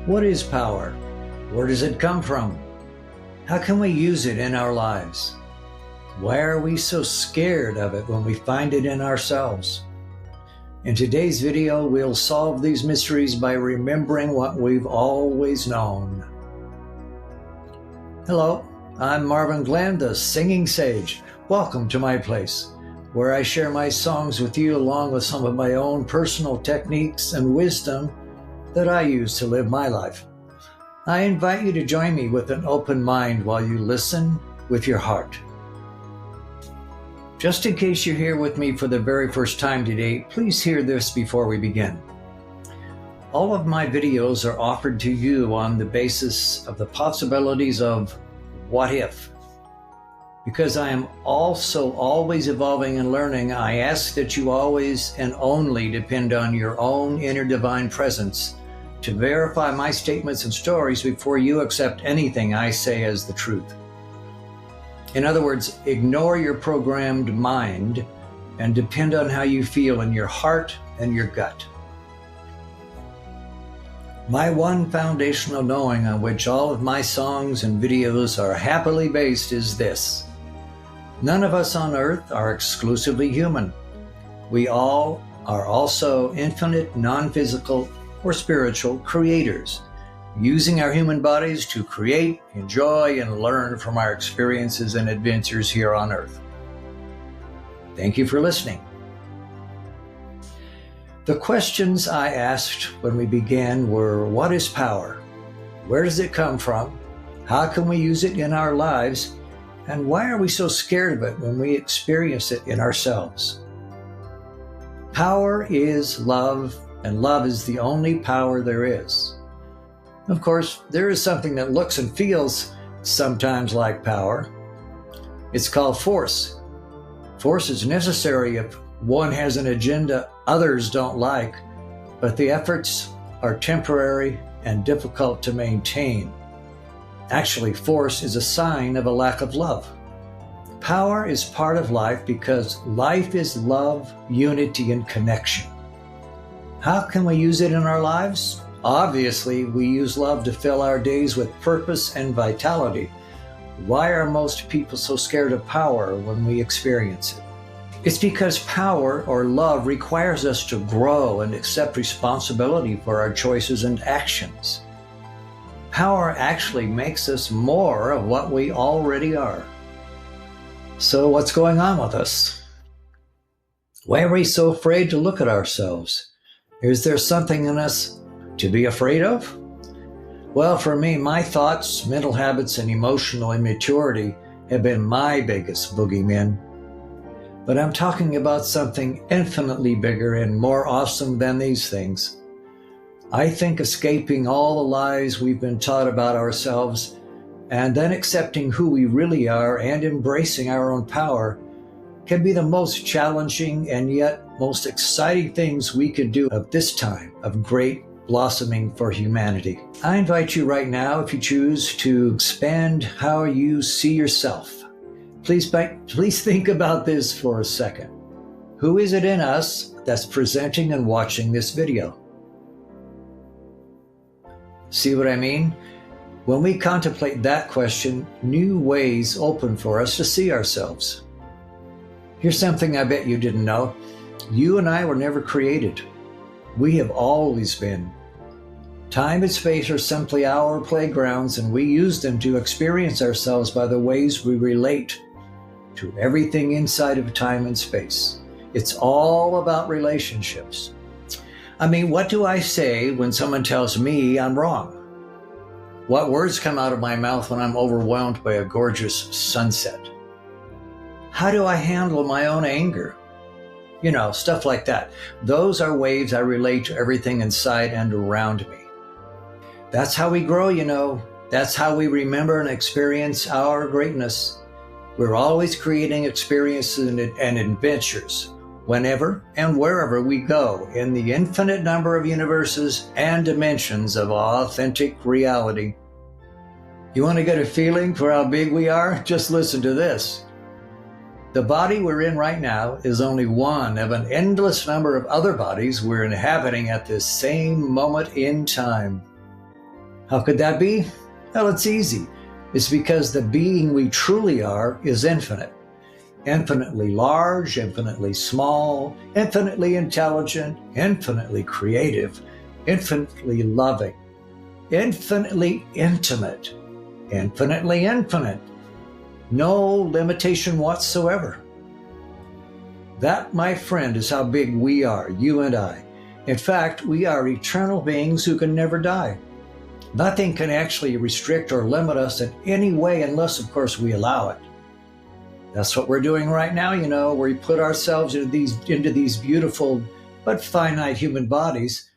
What is power? Where does it come from? How can we use it in our lives? Why are we so scared of it when we find it in ourselves? In today's video, we'll solve these mysteries by remembering what we've always known. Hello, I'm Marvin Glenn, the Singing Sage. Welcome to my place, where I share my songs with you along with some of my own personal techniques and wisdom that I use to live my life. I invite you to join me with an open mind while you listen with your heart. Just in case you're here with me for the very first time today, please hear this before we begin. All of my videos are offered to you on the basis of the possibilities of what if. Because I am also always evolving and learning, I ask that you always and only depend on your own inner divine presence to verify my statements and stories before you accept anything I say as the truth. In other words, ignore your programmed mind and depend on how you feel in your heart and your gut. My one foundational knowing on which all of my songs and videos are happily based is this: none of us on earth are exclusively human. We all are also infinite, non-physical, or spiritual creators, using our human bodies to create, enjoy, and learn from our experiences and adventures here on earth. Thank you for listening. The questions I asked when we began were: what is power? Where does it come from? How can we use it in our lives? And why are we so scared of it when we experience it in ourselves? Power is love, and love is the only power there is. Of course, there is something that looks and feels sometimes like power. It's called force. Force is necessary if one has an agenda others don't like, but the efforts are temporary and difficult to maintain. Actually, force is a sign of a lack of love. Power is part of life because life is love, unity, and connection. How can we use it in our lives? Obviously, we use love to fill our days with purpose and vitality. Why are most people so scared of power when we experience it? It's because power or love requires us to grow and accept responsibility for our choices and actions. Power actually makes us more of what we already are. So what's going on with us? Why are we so afraid to look at ourselves? Is there something in us to be afraid of? Well, for me, my thoughts, mental habits, and emotional immaturity have been my biggest boogeymen. But I'm talking about something infinitely bigger and more awesome than these things. I think escaping all the lies we've been taught about ourselves and then accepting who we really are and embracing our own power can be the most challenging and yet most exciting things we could do at this time of great blossoming for humanity. I invite you right now, if you choose, to expand how you see yourself. Please think about this for a second. Who is it in us that's presenting and watching this video? See what I mean? When we contemplate that question, new ways open for us to see ourselves. Here's something I bet you didn't know. You and I were never created. We have always been. Time and space are simply our playgrounds, and we use them to experience ourselves by the ways we relate to everything inside of time and space. It's all about relationships. I mean, what do I say when someone tells me I'm wrong? What words come out of my mouth when I'm overwhelmed by a gorgeous sunset? How do I handle my own anger? You know, stuff like that. Those are ways I relate to everything inside and around me. That's how we grow, you know. That's how we remember and experience our greatness. We're always creating experiences and adventures whenever and wherever we go in the infinite number of universes and dimensions of authentic reality. You want to get a feeling for how big we are? Just listen to this. The body we're in right now is only one of an endless number of other bodies we're inhabiting at this same moment in time. How could that be? Well, it's easy. It's because the being we truly are is infinite. Infinitely large, infinitely small, infinitely intelligent, infinitely creative, infinitely loving, infinitely intimate, infinitely infinite. No limitation whatsoever. That, my friend, is how big we are, you and I. In fact, we are eternal beings who can never die. Nothing can actually restrict or limit us in any way unless, of course, we allow it. That's what we're doing right now, where we put ourselves into these beautiful but finite human bodies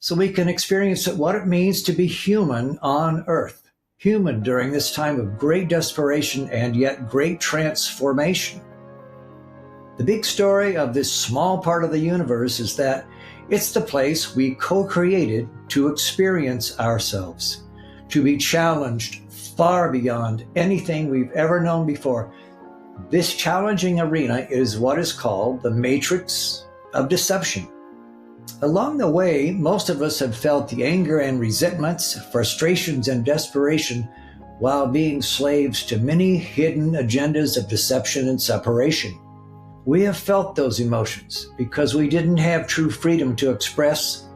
so we can experience what it means to be human on Earth. Human during this time of great desperation and yet great transformation. The big story of this small part of the universe is that it's the place we co-created to experience ourselves, to be challenged far beyond anything we've ever known before. This challenging arena is what is called the matrix of deception. Along the way, most of us have felt the anger and resentments, frustrations and desperation while being slaves to many hidden agendas of deception and separation. We have felt those emotions because we didn't have true freedom to express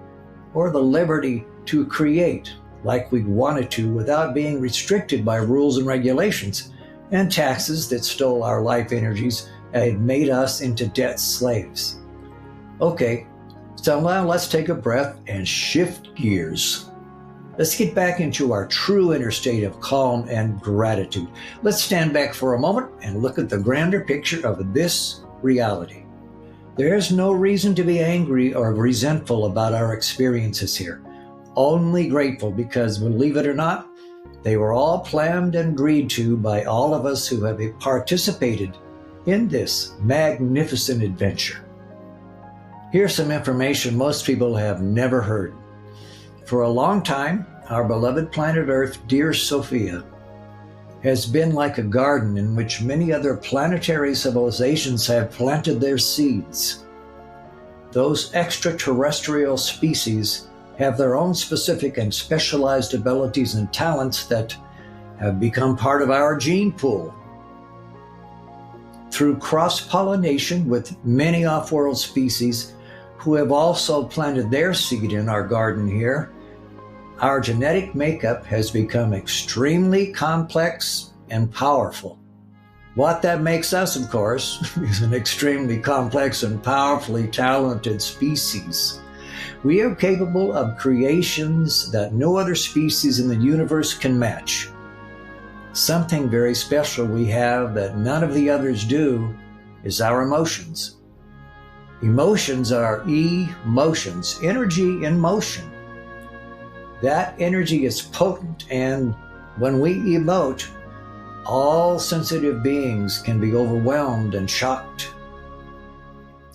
or the liberty to create like we wanted to without being restricted by rules and regulations and taxes that stole our life energies and made us into debt slaves. Okay, so now let's take a breath and shift gears. Let's get back into our true inner state of calm and gratitude. Let's stand back for a moment and look at the grander picture of this reality. There's no reason to be angry or resentful about our experiences here. Only grateful because, believe it or not, they were all planned and agreed to by all of us who have participated in this magnificent adventure. Here's some information most people have never heard. For a long time, our beloved planet Earth, dear Sophia, has been like a garden in which many other planetary civilizations have planted their seeds. Those extraterrestrial species have their own specific and specialized abilities and talents that have become part of our gene pool. Through cross-pollination with many off-world species who have also planted their seed in our garden here, our genetic makeup has become extremely complex and powerful. What that makes us, of course, is an extremely complex and powerfully talented species. We are capable of creations that no other species in the universe can match. Something very special we have that none of the others do is our emotions. Emotions are emotions, energy in motion. That energy is potent, and when we emote, all sensitive beings can be overwhelmed and shocked.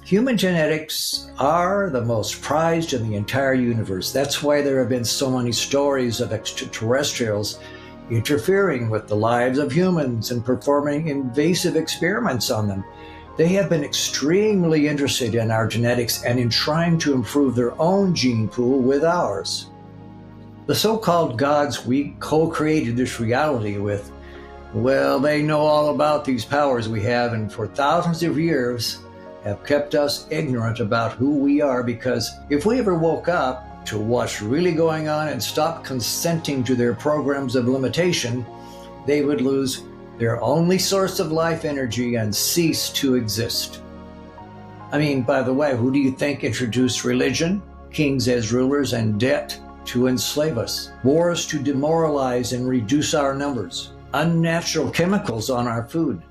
Human genetics are the most prized in the entire universe. That's why there have been so many stories of extraterrestrials interfering with the lives of humans and performing invasive experiments on them. They have been extremely interested in our genetics and in trying to improve their own gene pool with ours. The so-called gods we co-created this reality with, well, they know all about these powers we have, and for thousands of years have kept us ignorant about who we are, because if we ever woke up to what's really going on and stopped consenting to their programs of limitation, they would lose their only source of life energy and cease to exist. I mean, by the way, who do you think introduced religion, kings as rulers, and debt to enslave us, wars to demoralize and reduce our numbers, unnatural chemicals on our food,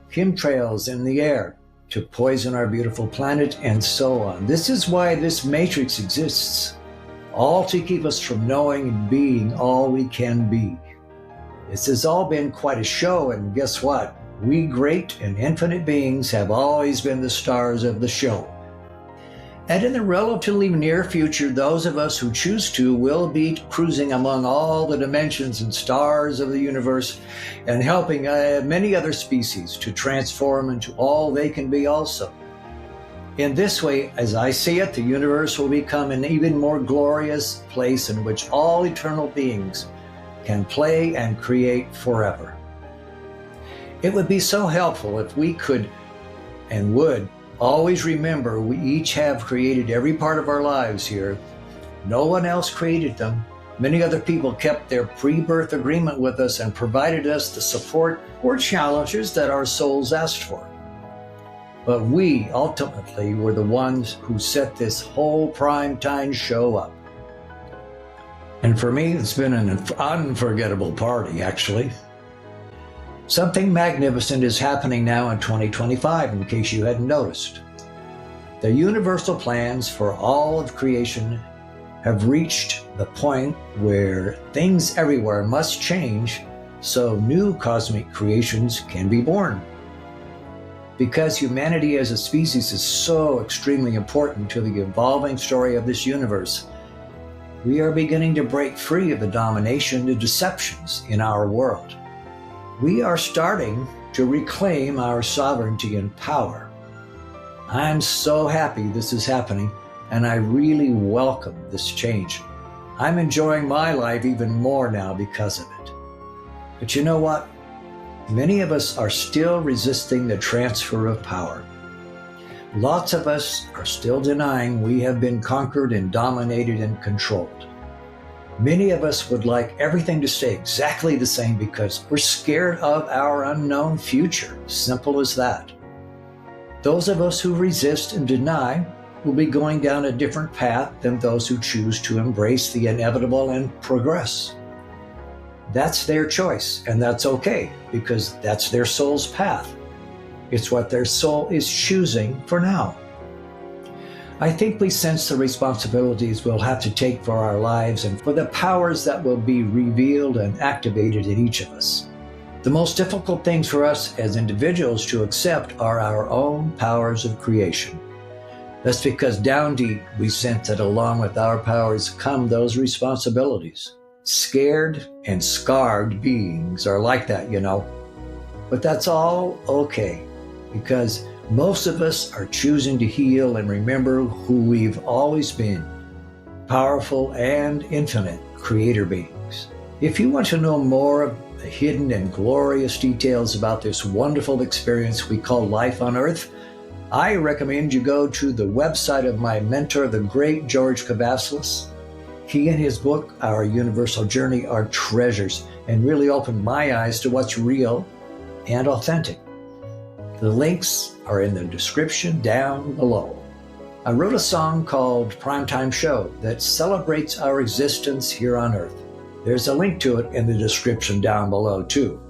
chemtrails in the air to poison our beautiful planet, and so on? This is why this matrix exists, all to keep us from knowing and being all we can be. This has all been quite a show, and guess what? We great and infinite beings have always been the stars of the show. And in the relatively near future, those of us who choose to will be cruising among all the dimensions and stars of the universe and helping many other species to transform into all they can be also. In this way, as I see it, the universe will become an even more glorious place in which all eternal beings can play and create forever. It would be so helpful if we could and would always remember we each have created every part of our lives here. No one else created them. Many other people kept their pre-birth agreement with us and provided us the support or challenges that our souls asked for. But we ultimately were the ones who set this whole primetime show up. And for me, it's been an unforgettable party, actually. Something magnificent is happening now in 2025, in case you hadn't noticed. The universal plans for all of creation have reached the point where things everywhere must change so new cosmic creations can be born. Because humanity as a species is so extremely important to the evolving story of this universe, we are beginning to break free of the domination and deceptions in our world. We are starting to reclaim our sovereignty and power. I'm so happy this is happening, and I really welcome this change. I'm enjoying my life even more now because of it. But you know what? Many of us are still resisting the transfer of power. Lots of us are still denying we have been conquered and dominated and controlled. Many of us would like everything to stay exactly the same because we're scared of our unknown future. Simple as that. Those of us who resist and deny will be going down a different path than those who choose to embrace the inevitable and progress. That's their choice, and that's okay, because that's their soul's path. It's what their soul is choosing for now. I think we sense the responsibilities we'll have to take for our lives and for the powers that will be revealed and activated in each of us. The most difficult things for us as individuals to accept are our own powers of creation. That's because down deep we sense that along with our powers come those responsibilities. Scared and scarred beings are like that, you know. But that's all okay, because most of us are choosing to heal and remember who we've always been, powerful and infinite creator beings. If you want to know more of the hidden and glorious details about this wonderful experience we call life on Earth, I recommend you go to the website of my mentor, the great George Kavassilas. He and his book, Our Universal Journey, are treasures and really opened my eyes to what's real and authentic. The links are in the description down below. I wrote a song called Primetime Show that celebrates our existence here on Earth. There's a link to it in the description down below too.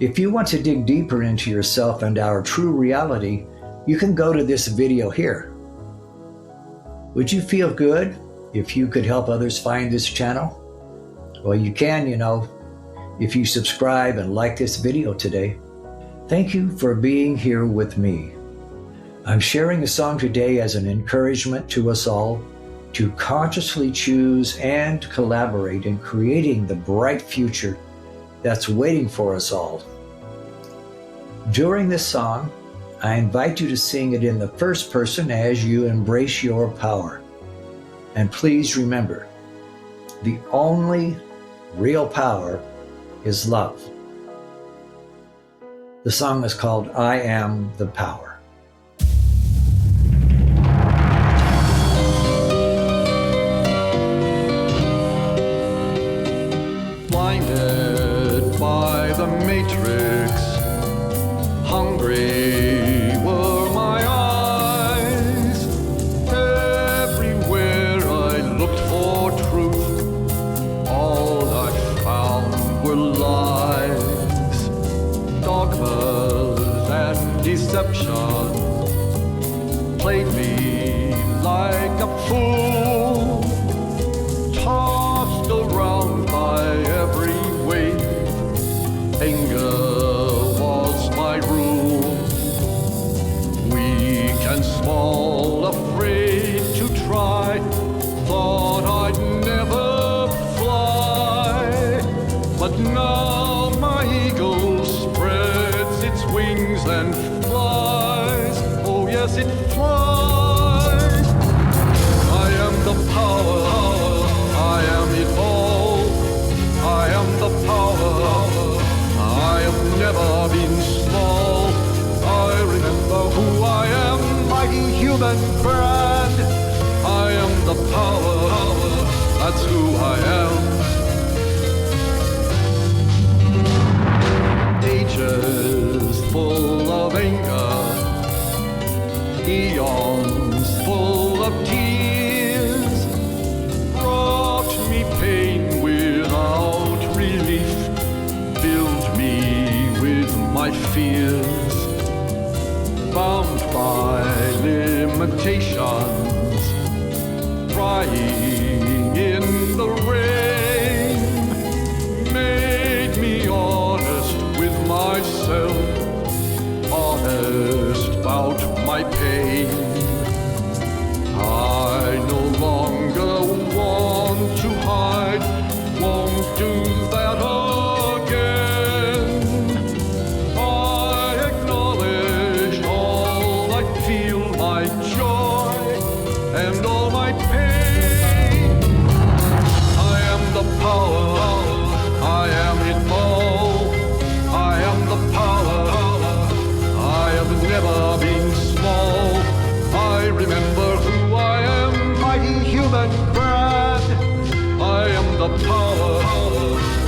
If you want to dig deeper into yourself and our true reality, you can go to this video here. Would you feel good if you could help others find this channel? Well, you can, you know, if you subscribe and like this video today. Thank you for being here with me. I'm sharing a song today as an encouragement to us all to consciously choose and collaborate in creating the bright future that's waiting for us all. During this song, I invite you to sing it in the first person as you embrace your power. And please remember, the only real power is love. The song is called I Am the Power. Blinded by the matrix, hungry were my eyes. Everywhere I looked for truth, all I found were lies. Dogmas and deception played me like a fool, tossed around by every wave. Anger was my rule, weak and small, afraid to try, thought I'd never fly. But now my eagle spreads its wings and flies. Oh yes, it flies. eons full of tears brought me pain without relief, filled me with my fears, bound by limitations, crying in the rain, made me honest with myself, honest about my pain. I no longer want to hide, won't do that again. I acknowledge all I feel, my joy and all my pain. I am the power, I am it all. I am the power, I have never been small. I remember who I am, mighty human grand. I am the power,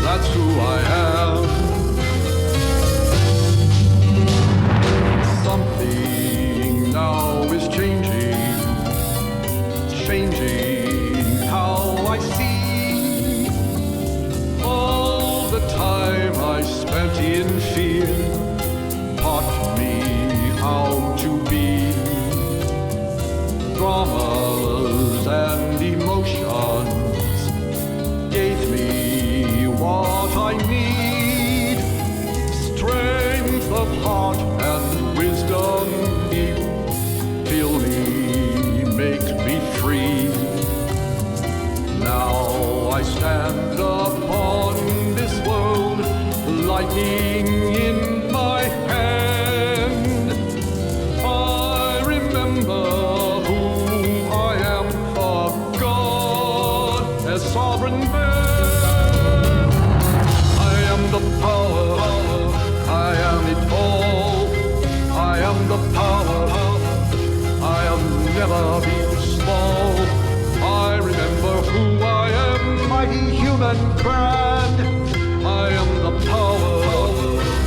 that's who I am. Something now is changing, changing how I see. All the time I spent in fear taught me how to be. Dramas and emotions gave me what I need. Strength of heart and wisdom deep, fill me, make me free. Now I stand upon this world, lightning in my hand. I remember who I am, a God, a sovereign man. I am the power, I am it all. I am the power, I have never been small. I remember who I am, mighty human grand. I am the power,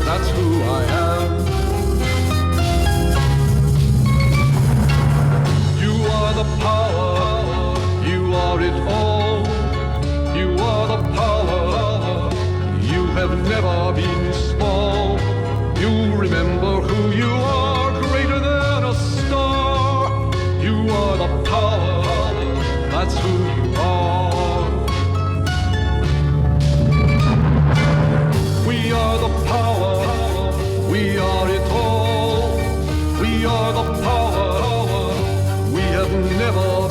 that's who I am. You are the power, you are it all. You are the power, you have never been small. You remember who you are, greater than a star. You are the power, that's who you are. We are the power, we are it all. We are the power, we have never